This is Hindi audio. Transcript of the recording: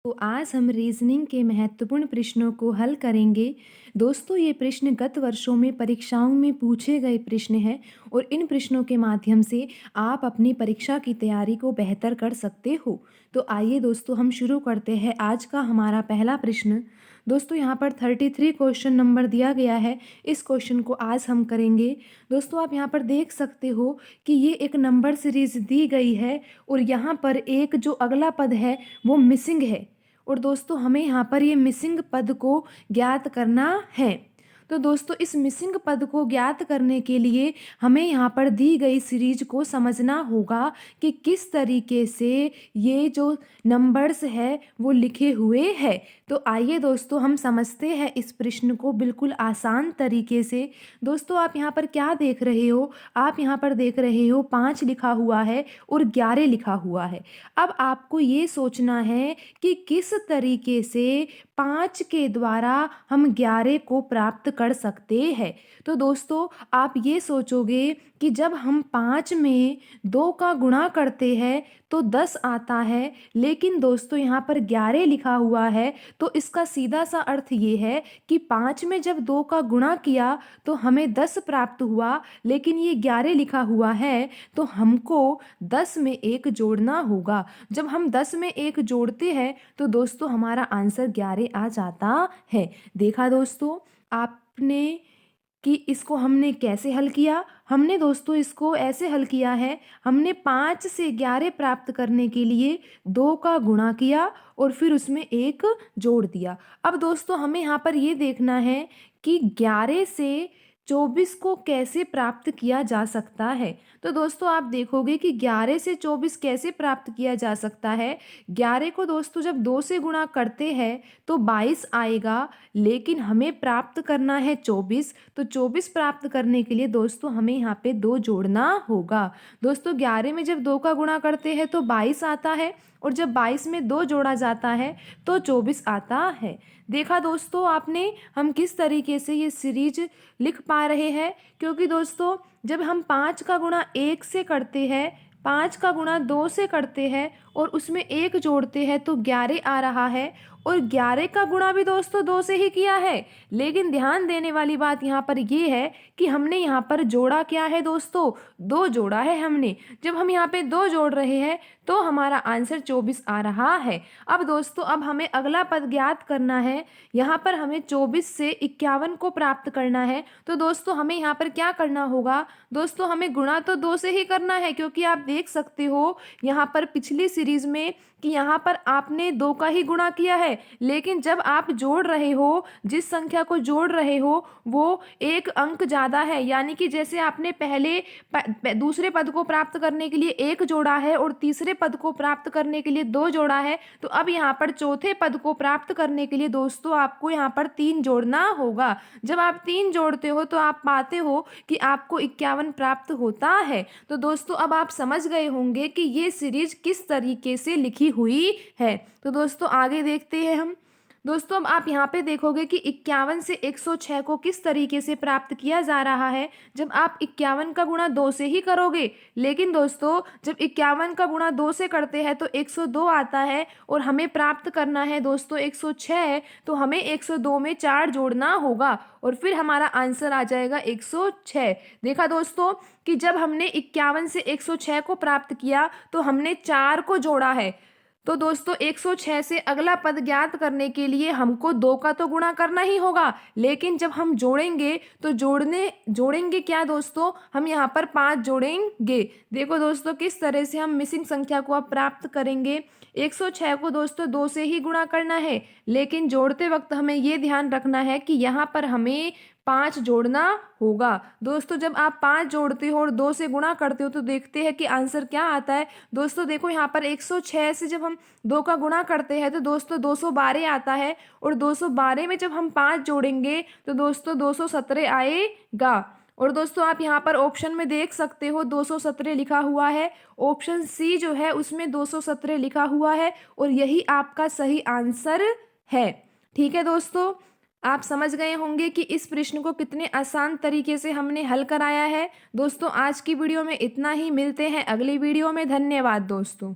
तो आज हम रीजनिंग के महत्वपूर्ण प्रश्नों को हल करेंगे। दोस्तों, ये प्रश्न गत वर्षों में परीक्षाओं में पूछे गए प्रश्न हैं और इन प्रश्नों के माध्यम से आप अपनी परीक्षा की तैयारी को बेहतर कर सकते हो। तो आइए दोस्तों, हम शुरू करते हैं आज का हमारा पहला प्रश्न। दोस्तों, यहाँ पर 33 क्वेश्चन नंबर दिया गया है। इस क्वेश्चन को आज हम करेंगे। दोस्तों, आप यहाँ पर देख सकते हो कि ये एक नंबर सीरीज दी गई है और यहाँ पर एक जो अगला पद है वो मिसिंग है। और दोस्तों, हमें यहाँ पर ये मिसिंग पद को ज्ञात करना है। तो दोस्तों, इस मिसिंग पद को ज्ञात करने के लिए हमें यहाँ पर दी गई सीरीज को समझना होगा कि किस तरीके से ये जो नंबर्स है वो लिखे हुए हैं। तो आइए दोस्तों, हम समझते हैं इस प्रश्न को बिल्कुल आसान तरीके से। दोस्तों, आप यहाँ पर क्या देख रहे हो? आप यहाँ पर देख रहे हो 5 लिखा हुआ है और 11 लिखा हुआ है। अब आपको ये सोचना है कि किस तरीके से 5 के द्वारा हम 11 को प्राप्त कर सकते हैं। तो दोस्तों, आप ये सोचोगे कि जब हम 5 में 2 का गुणा करते हैं तो 10 आता है, लेकिन दोस्तों यहाँ पर 11 लिखा हुआ है। तो इसका सीधा सा अर्थ ये है कि 5 में जब 2 का गुणा किया तो हमें 10 प्राप्त हुआ, लेकिन ये 11 लिखा हुआ है तो हमको 10 में 1 जोड़ना होगा। जब हम 10 में 1 जोड़ते हैं तो दोस्तों हमारा आंसर 11 आ जाता है। देखा दोस्तों आपने कि इसको हमने कैसे हल किया? हमने दोस्तों इसको ऐसे हल किया है, हमने 5 से 11 प्राप्त करने के लिए 2 का गुणा किया और फिर उसमें 1 जोड़ दिया। अब दोस्तों हमें यहाँ पर ये देखना है कि 11 से 24 को कैसे प्राप्त किया जा सकता है। तो दोस्तों आप देखोगे कि 11 से 24 कैसे प्राप्त किया जा सकता है। 11 को दोस्तों जब 2 से गुणा करते हैं तो 22 आएगा, लेकिन हमें प्राप्त करना है 24। तो 24 प्राप्त करने के लिए दोस्तों हमें यहाँ पे 2 जोड़ना होगा। दोस्तों 11 में जब 2 का गुणा करते हैं तो 22 आता है और जब 22 में 2 जोड़ा जाता है तो 24 आता है। देखा दोस्तों आपने हम किस तरीके से ये सीरीज लिख पा रहे हैं, क्योंकि दोस्तों जब हम 5 का गुणा 1 से करते हैं, 5 का गुणा 2 से करते हैं और उसमें 1 जोड़ते हैं तो 11 आ रहा है। और 11 का गुणा भी दोस्तों 2 से ही किया है, लेकिन ध्यान देने वाली बात यहाँ पर ये है कि हमने यहाँ पर जोड़ा क्या है दोस्तों? 2 जोड़ा है हमने। जब हम यहाँ पे 2 जोड़ रहे हैं तो हमारा आंसर 24 आ रहा है। अब दोस्तों अब हमें अगला पद ज्ञात करना है। यहाँ पर हमें 24 से 51 को प्राप्त करना है। तो दोस्तों हमें यहाँ पर क्या करना होगा? दोस्तों हमें गुणा तो 2 से ही करना है, क्योंकि आप देख सकते हो यहाँ पर पिछली सीरीज में कि यहाँ पर आपने 2 का ही गुणा किया है, लेकिन जब आप जोड़ रहे हो, जिस संख्या को जोड़ रहे हो वो एक अंक ज़्यादा है। यानी कि जैसे आपने पहले दूसरे पद को प्राप्त करने के लिए 1 जोड़ा है और तीसरे पद को प्राप्त करने के लिए 2 जोड़ा है, तो अब यहाँ पर चौथे पद को प्राप्त करने के लिए दोस्तों आपको यहाँ पर 3 जोड़ना होगा। जब आप 3 जोड़ते हो तो आप पाते हो कि आपको 51 प्राप्त होता है। तो दोस्तों अब आप समझ गए होंगे कि ये सीरीज किस तरीके से लिखी हुई है। तो दोस्तों आगे देखते हैं हम। दोस्तों अब आप यहाँ पे देखोगे कि 51 से 106 को किस तरीके से प्राप्त किया जा रहा है। जब आप 51 का गुणा 2 से ही करोगे, लेकिन दोस्तों जब 51 का गुणा 2 से करते हैं तो 102 आता है और हमें प्राप्त करना है दोस्तों 106। तो हमें 102 में 4 जोड़ना होगा और फिर हमारा आंसर आ जाएगा 106। देखा दोस्तों कि जब हमने 51 से 106 को प्राप्त किया तो हमने 4 को जोड़ा है। तो दोस्तों 106 से अगला पद ज्ञात करने के लिए हमको 2 का तो गुणा करना ही होगा, लेकिन जब हम जोड़ेंगे तो जोड़ेंगे क्या दोस्तों? हम यहाँ पर 5 जोड़ेंगे। देखो दोस्तों किस तरह से हम मिसिंग संख्या को अब प्राप्त करेंगे। 106 को दोस्तों 2 से ही गुणा करना है, लेकिन जोड़ते वक्त हमें ये ध्यान रखना है कि यहाँ पर हमें 5 जोड़ना होगा। दोस्तों जब आप 5 जोड़ते हो और 2 से गुणा करते हो तो देखते हैं कि आंसर क्या आता है। दोस्तों देखो यहाँ पर 106 से जब हम 2 का गुणा करते हैं तो दोस्तों 212 आता है और 212 में जब हम 5 जोड़ेंगे तो दोस्तों 217 आएगा। और दोस्तों आप यहाँ पर ऑप्शन में देख सकते हो 217 लिखा हुआ है। ऑप्शन सी जो है उसमें 217 लिखा हुआ है और यही आपका सही आंसर है। ठीक है दोस्तों, आप समझ गए होंगे कि इस प्रश्न को कितने आसान तरीके से हमने हल कराया है। दोस्तों आज की वीडियो में इतना ही, मिलते हैं अगली वीडियो में। धन्यवाद दोस्तों।